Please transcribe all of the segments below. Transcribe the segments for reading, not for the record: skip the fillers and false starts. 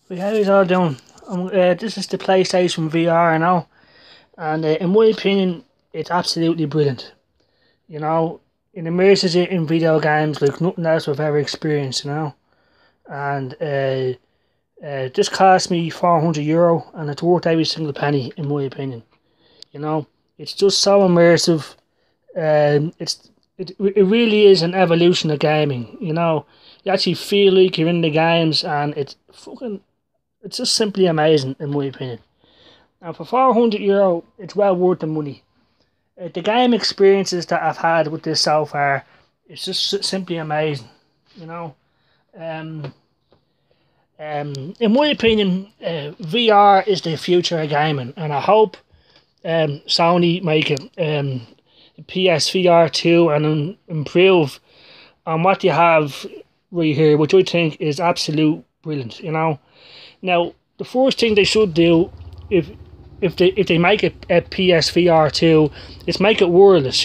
Hey, how you all doing? This is the PlayStation VR now, and in my opinion, it's absolutely brilliant. You know, it immerses you in video games like nothing else I've ever experienced. And this cost me €400, and it's worth every single penny in my opinion. You know, it's just so immersive. It really is an evolution of gaming. You actually feel like you're in the games, and it's just simply amazing in my opinion. And for €400, it's well worth the money. The game experiences that I've had with this so far, it's just simply amazing. You know, um, in my opinion, VR is the future of gaming, and I hope Sony make it PSVR 2 and improve on what you have right here, which I think is absolute brilliant. Now, the first thing they should do, if they make it a PSVR 2, is make it wireless,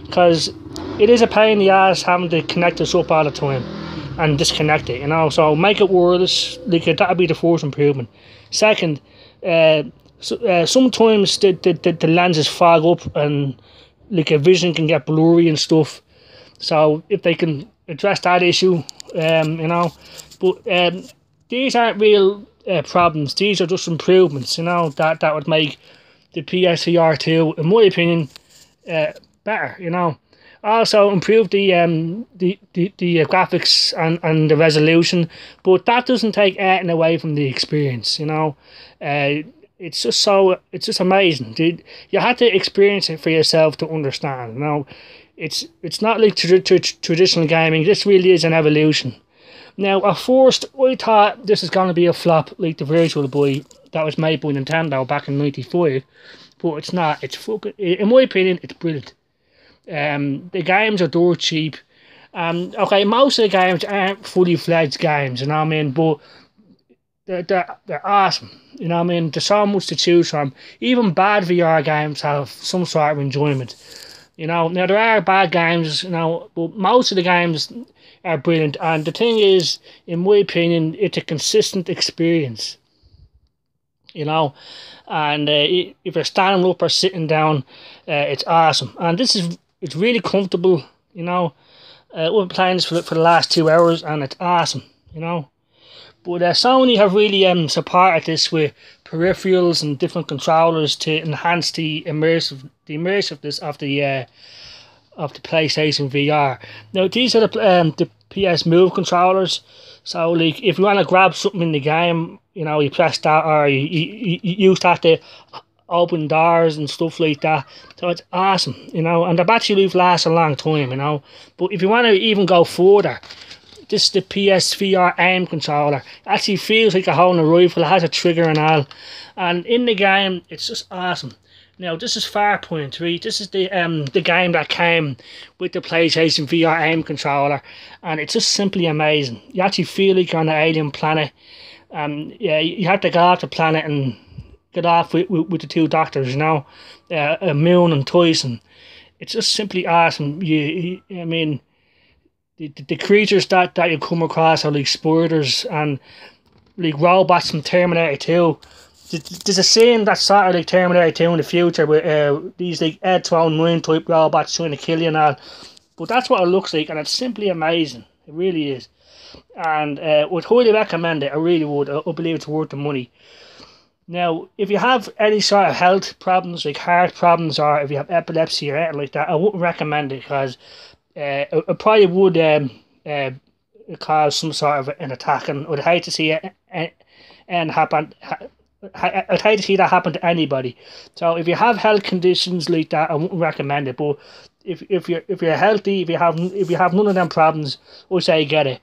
because it is a pain in the ass having to connect us up all the time and disconnect it, so make it wireless. That would be the first improvement. Second, sometimes the lenses fog up, and a vision can get blurry and stuff, so if they can address that issue, but these aren't real problems. These are just improvements, that would make the PSVR 2, in my opinion, better. Also improve the graphics and the resolution, but that doesn't take anything away from the experience. It's just amazing, dude. You have to experience it for yourself to understand. It's not like traditional gaming. This really is an evolution. Now, at first, I thought this is going to be a flop like the Virtual Boy that was made by Nintendo back in '95, but it's not. In my opinion, it's brilliant. The games are dirt cheap. Okay, most of the games aren't fully fledged games, but they're awesome. There's so much to choose from. Even bad VR games have some sort of enjoyment. Now there are bad games, but most of the games are brilliant. And the thing is, in my opinion, it's a consistent experience. And if you're standing up or sitting down, it's awesome. And it's really comfortable. We've been playing this for the last 2 hours, and it's awesome. But Sony have really supported this with peripherals and different controllers to enhance the immersiveness of the PlayStation VR. Now, these are the PS Move controllers. So, if you want to grab something in the game, you press that, or you use that to open doors and stuff like that. So it's awesome, and the battery life lasts a long time, But if you want to even go further, this is the PSVR aim controller. It actually feels like a holding a rifle. It has a trigger and all. And in the game, it's just awesome. Now, this is Farpoint, right? This is the game that came with the PlayStation VR aim controller. And it's just simply amazing. You actually feel like you're on an alien planet. Yeah, you have to go off the planet and get off with the two doctors, Moon and Tyson. It's just simply awesome. The creatures that you come across are like spiders and like robots from Terminator 2. There's a scene that's sort of like Terminator 2 in the future with these like Ed 9 type robots trying to kill you and all. But that's what it looks like, and it's simply amazing. It really is. And would highly recommend it. I really would. I believe it's worth the money. Now, if you have any sort of health problems, like heart problems, or if you have epilepsy or anything like that, I wouldn't recommend it, because it probably would cause some sort of an attack, and I'd hate to see it happen. I'd hate to see that happen to anybody. So if you have health conditions like that, I wouldn't recommend it. But if you're healthy, if you have none of them problems, I say get it.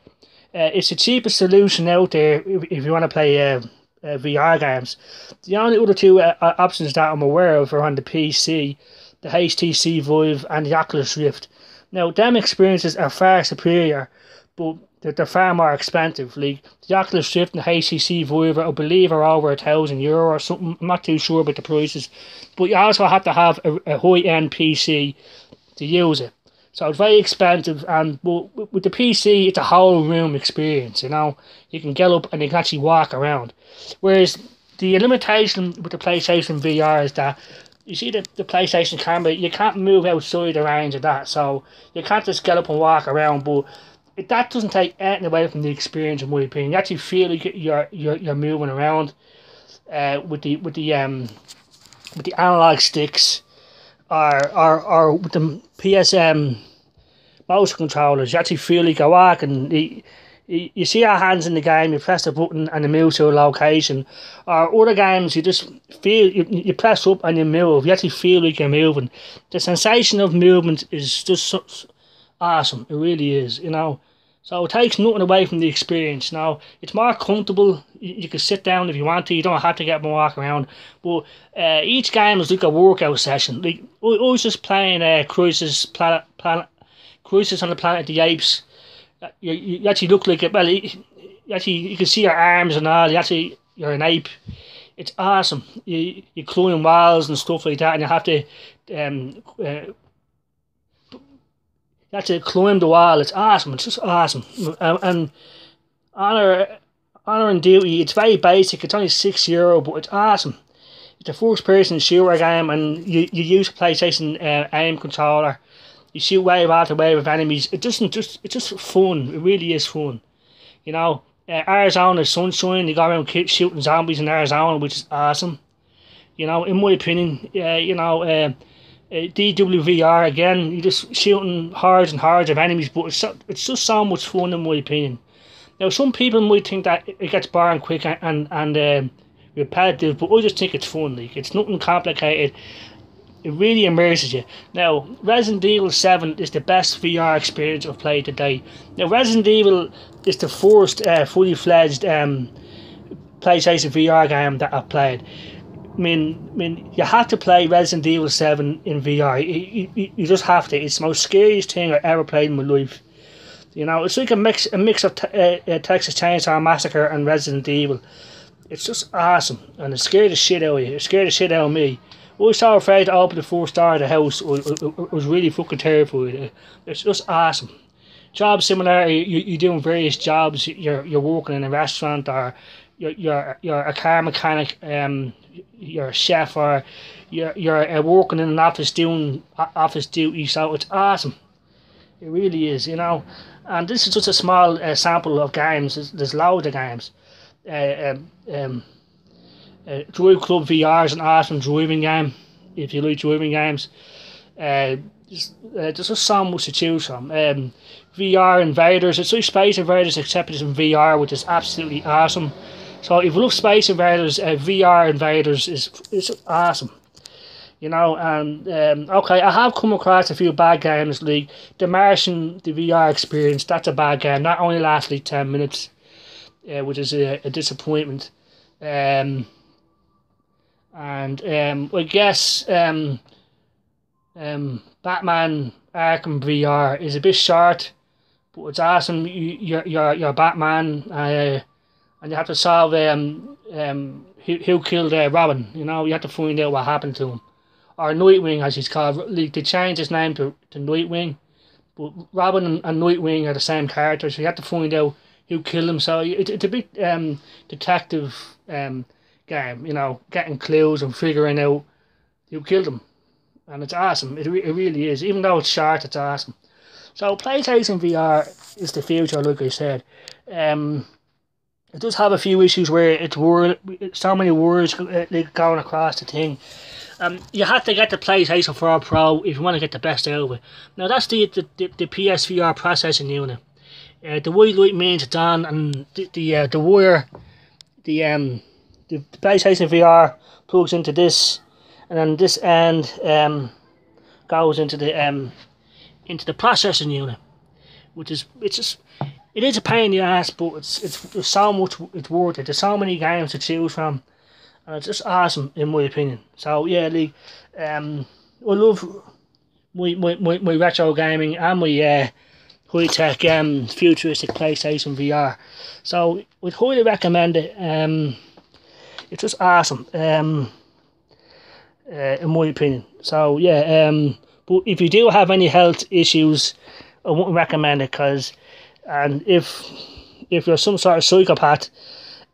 It's the cheapest solution out there if you want to play VR games. The only other two options that I'm aware of are on the PC, the HTC Vive and the Oculus Rift. Now, them experiences are far superior, but they're far more expensive. Like the Oculus Rift and the HTC Vive, I believe, are over €1,000 or something. I'm not too sure about the prices, but you also have to have a high-end PC to use it. So it's very expensive, and with the PC, it's a whole room experience. You know, you can get up and you can actually walk around. Whereas the limitation with the PlayStation VR is that you see the PlayStation camera, you can't move outside the range of that, so you can't just get up and walk around. But that doesn't take anything away from the experience, in my opinion. You actually feel like you're moving around with the analog sticks, or with the PSM mouse controllers. You actually feel like you're walking. You see your hands in the game, you press the button and you move to a location. Or other games, you just feel, you press up and you move. You actually feel like you're moving. The sensation of movement is just so awesome. It really is, you know. So it takes nothing away from the experience. Now, it's more comfortable. You can sit down if you want to. You don't have to get up and walk around. But each game is like a workout session. Like I was just playing Cruises on the Planet of the Apes. You actually look like it. Well, you can see your arms and all. You're an ape. It's awesome. You climb walls and stuff like that, and you have to climb the wall. It's awesome. It's just awesome. And Honor and Duty, it's very basic. It's only €6, but it's awesome. It's a first-person shooter game, and you use a PlayStation aim controller. You shoot wave after wave of enemies. It's just fun. It really is fun. You know, Arizona Sunshine, you go around shooting zombies in Arizona, which is awesome. You know, in my opinion, DWVR again, you're just shooting hordes and hordes of enemies, but it's just so much fun, in my opinion. Now, some people might think that it gets boring quick and repetitive, but I just think it's fun. Like, it's nothing complicated. It really immerses you. Now, Resident Evil 7 is the best VR experience I've played today. Now, Resident Evil is the first fully fledged PlayStation VR game that I've played. I mean, you have to play Resident Evil 7 in VR. You just have to. It's the most scariest thing I've ever played in my life. You know, it's like a mix of Texas Chainsaw Massacre and Resident Evil. It's just awesome, and it scared the shit out of you. It scared the shit out of me. I was so afraid to open the first door of the house. I was really fucking terrified. It's just awesome. Job similarity, you're doing various jobs. You're working in a restaurant, or you're a car mechanic. You're a chef, or you're working in an office doing office duty. So it's awesome. It really is, you know. And this is just a small sample of games. There's loads of games. Drive Club VR is an awesome driving game, if you like driving games. There's just so much to choose from. VR Invaders, it's like Space Invaders except it's in VR, which is absolutely awesome. So if you love Space Invaders, VR Invaders is awesome. You know, and okay, I have come across a few bad games, like The Martian, the VR experience. That's a bad game. That only lasts like 10 minutes, which is a disappointment. I guess Batman Arkham VR is a bit short, but it's awesome. You're Batman, and you have to solve who killed Robin. You know, you have to find out what happened to him, or Nightwing as he's called. Like, they changed his name to Nightwing, but Robin and Nightwing are the same character, so you have to find out who killed him. So it's a bit detective game, you know, getting clues and figuring out who killed him, and it's awesome. It really is. Even though it's short, it's awesome. So PlayStation VR is the future, like I said. It does have a few issues where it's so many words going across the thing. You have to get the PlayStation 4 Pro if you want to get the best out of it. Now that's the PSVR processing unit. The white light means it's on, and the wire, the PlayStation VR plugs into this, and then this end goes into the processing unit, which is it is a pain in the ass, but it's so much, it's worth it. There's so many games to choose from, and it's just awesome in my opinion. So yeah, like I love my retro gaming and my high tech futuristic PlayStation VR. So I'd highly recommend it. It's just awesome, in my opinion. So yeah, But if you do have any health issues, I wouldn't recommend it, because if you're some sort of psychopath,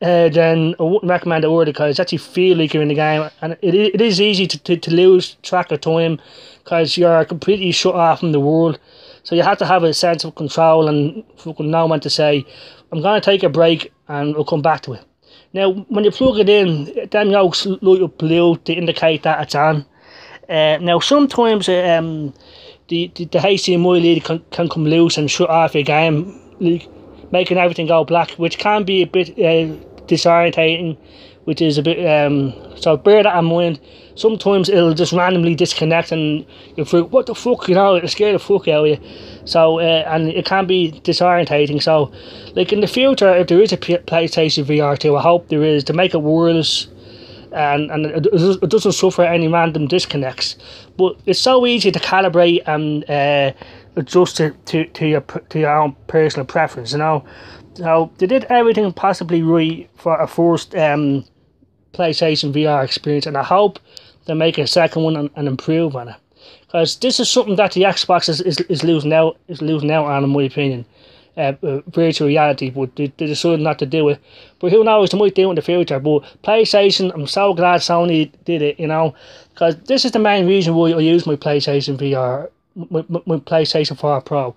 then I wouldn't recommend it either, because you actually feel like you're in the game, and it is easy to lose track of time, because you're completely shut off from the world. So you have to have a sense of control and fucking know when to say, I'm going to take a break and I'll come back to it. Now, when you plug it in, them yolks light up blue to indicate that it's on. Now, sometimes the HDMI lead can come loose and shut off your game, like, making everything go black, which can be a bit disorientating, which is a bit so bear that in mind. Sometimes it'll just randomly disconnect and you'll think, what the fuck, it'll scare the fuck out of you. So and it can be disorientating. So like in the future, if there is a PlayStation VR 2, I hope there is, to make it wireless and it doesn't suffer any random disconnects. But it's so easy to calibrate and adjust it to your own personal preference, So they did everything possibly right for a first PlayStation VR experience, and I hope they make a second one and improve on it, because this is something that the Xbox is losing out on, in my opinion. Virtual reality, but they decided not to do it. But who knows, they might do it in the future. But PlayStation, I'm so glad Sony did it, because this is the main reason why I use my PlayStation VR, my PlayStation 4 Pro.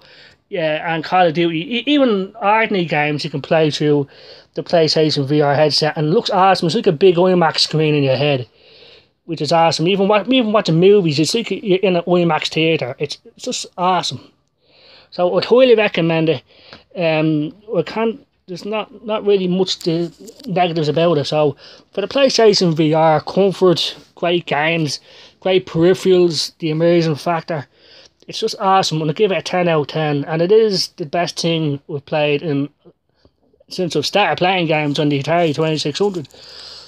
Yeah, and Call of Duty, even ordinary games you can play through the PlayStation VR headset, and it looks awesome. It's like a big IMAX screen in your head, which is awesome. Even watching movies, it's like you're in an IMAX theatre. It's just awesome. So I'd highly recommend it. There's not really much negatives about it. So for the PlayStation VR, comfort, great games, great peripherals, the immersion factor, it's just awesome. I'm going to give it a 10 out of 10, and it is the best thing we've played since I've started playing games on the Atari 2600.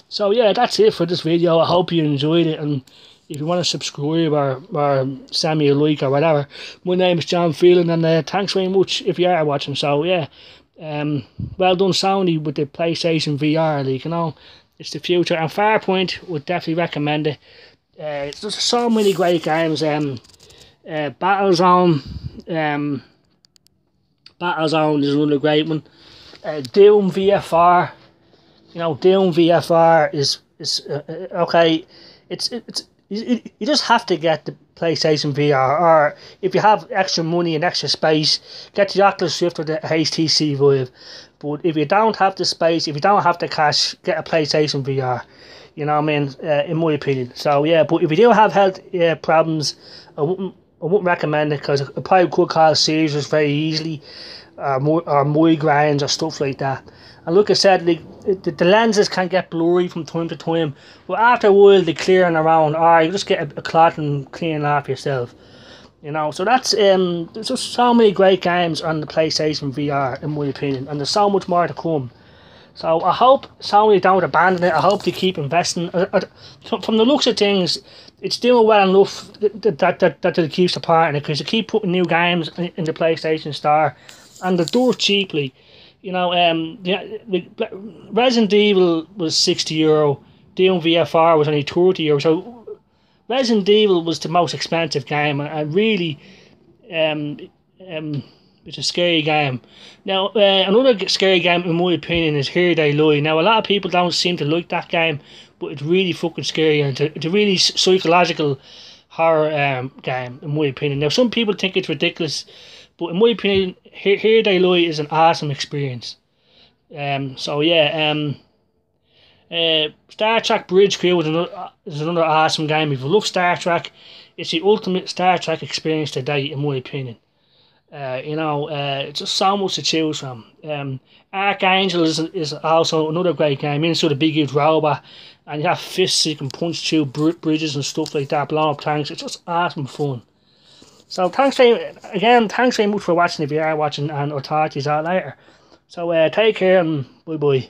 So yeah, that's it for this video. I hope you enjoyed it, and if you want to subscribe or send me a like or whatever, my name is John Phelan, and thanks very much if you are watching. So yeah, well done Sony with the PlayStation VR, it's the future, and Farpoint would definitely recommend it. There's so many great games. Battlezone is another great one. Doom VFR, Doom VFR is okay. You just have to get the PlayStation VR, or if you have extra money and extra space, get the Oculus Rift or the HTC Vive. But if you don't have the space, if you don't have the cash, get a PlayStation VR. In my opinion. So yeah, but if you do have health problems, I wouldn't recommend it, because it probably could cause seizures very easily, or migraines or stuff like that. And like I said, the lenses can get blurry from time to time, but after a while they clear on their own, or you just get a cloth and clean it off yourself. So that's there's just so many great games on the PlayStation VR, in my opinion, and there's so much more to come. So I hope Sony don't abandon it. I hope they keep investing. From the looks of things, it's doing well enough that they keep supporting it, because they keep putting new games in the PlayStation Store, and they're done cheaply. Resident Evil was €60. Doom VFR was only €30. So Resident Evil was the most expensive game, and really, it's a scary game. Now, another scary game, in my opinion, is Here They Lie. Now, a lot of people don't seem to like that game, but it's really fucking scary, and it's a really psychological horror game, in my opinion. Now, some people think it's ridiculous, but in my opinion, Here They Lie is an awesome experience. So yeah, Star Trek Bridge Crew is another awesome game. If you love Star Trek, it's the ultimate Star Trek experience to date, in my opinion. It's just so much to choose from. Archangel is also another great game. Inside a big huge robot, and you have fists you can punch through bridges and stuff like that, blow up tanks. It's just awesome fun. So thanks very much for watching, if you are watching, and I'll talk to you all later. So take care, and bye bye.